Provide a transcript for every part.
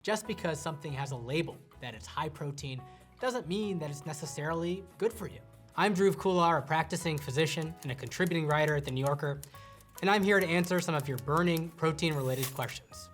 Just because something has a label that it's high protein doesn't mean that it's necessarily good for you. I'm Dhruv Khullar, a practicing physician and a contributing writer at The New Yorker, and I'm here to answer some of your burning protein-related questions.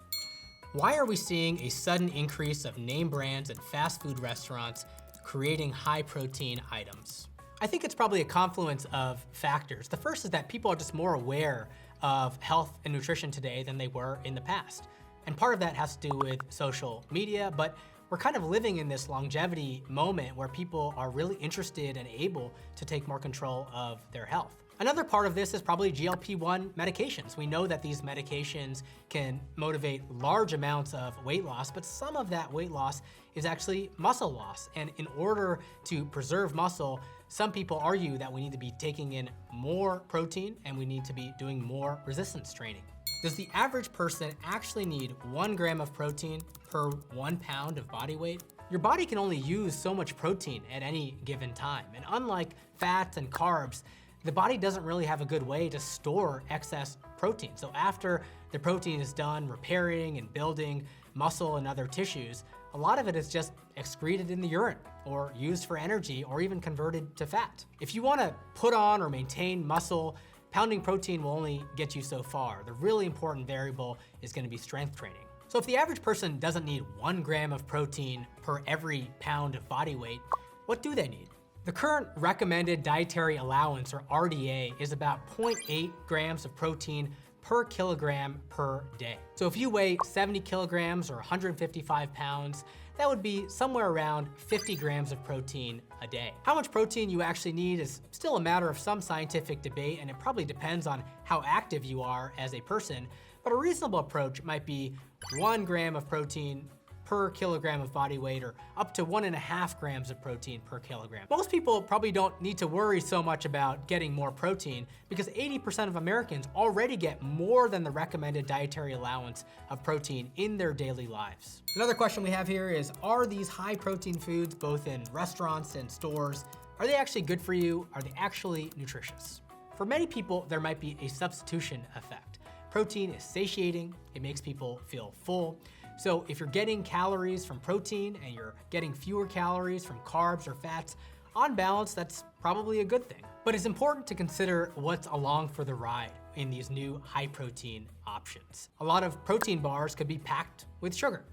Why are we seeing a sudden increase of name brands and fast food restaurants creating high protein items? I think it's probably a confluence of factors. The first is that people are just more aware of health and nutrition today than they were in the past. And part of that has to do with social media, but we're kind of living in this longevity moment where people are really interested and able to take more control of their health. Another part of this is probably GLP-1 medications. We know that these medications can motivate large amounts of weight loss, but some of that weight loss is actually muscle loss. And in order to preserve muscle, some people argue that we need to be taking in more protein and we need to be doing more resistance training. Does the average person actually need 1 gram of protein per 1 pound of body weight? Your body can only use so much protein at any given time. And unlike fats and carbs, the body doesn't really have a good way to store excess protein. So after the protein is done repairing and building muscle and other tissues, a lot of it is just excreted in the urine or used for energy or even converted to fat. If you want to put on or maintain muscle, pounding protein will only get you so far. The really important variable is going to be strength training. So if the average person doesn't need 1 gram of protein per every pound of body weight, what do they need? The current recommended dietary allowance, or RDA, is about 0.8 grams of protein per kilogram per day. So if you weigh 70 kilograms or 155 pounds, that would be somewhere around 50 grams of protein a day. How much protein you actually need is still a matter of some scientific debate, and it probably depends on how active you are as a person, but a reasonable approach might be 1 gram of protein per kilogram of body weight, or up to 1.5 grams of protein per kilogram. Most people probably don't need to worry so much about getting more protein because 80% of Americans already get more than the recommended dietary allowance of protein in their daily lives. Another question we have here is, are these high protein foods, both in restaurants and stores, are they actually good for you? Are they actually nutritious? For many people, there might be a substitution effect. Protein is satiating, it makes people feel full. So if you're getting calories from protein and you're getting fewer calories from carbs or fats, on balance, that's probably a good thing. But it's important to consider what's along for the ride in these new high protein options. A lot of protein bars could be packed with sugar.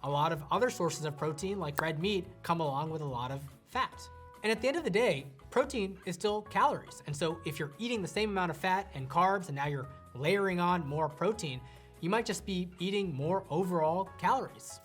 A lot of other sources of protein, like red meat, come along with a lot of fat. And at the end of the day, protein is still calories. And so if you're eating the same amount of fat and carbs and now you're layering on more protein, you might just be eating more overall calories.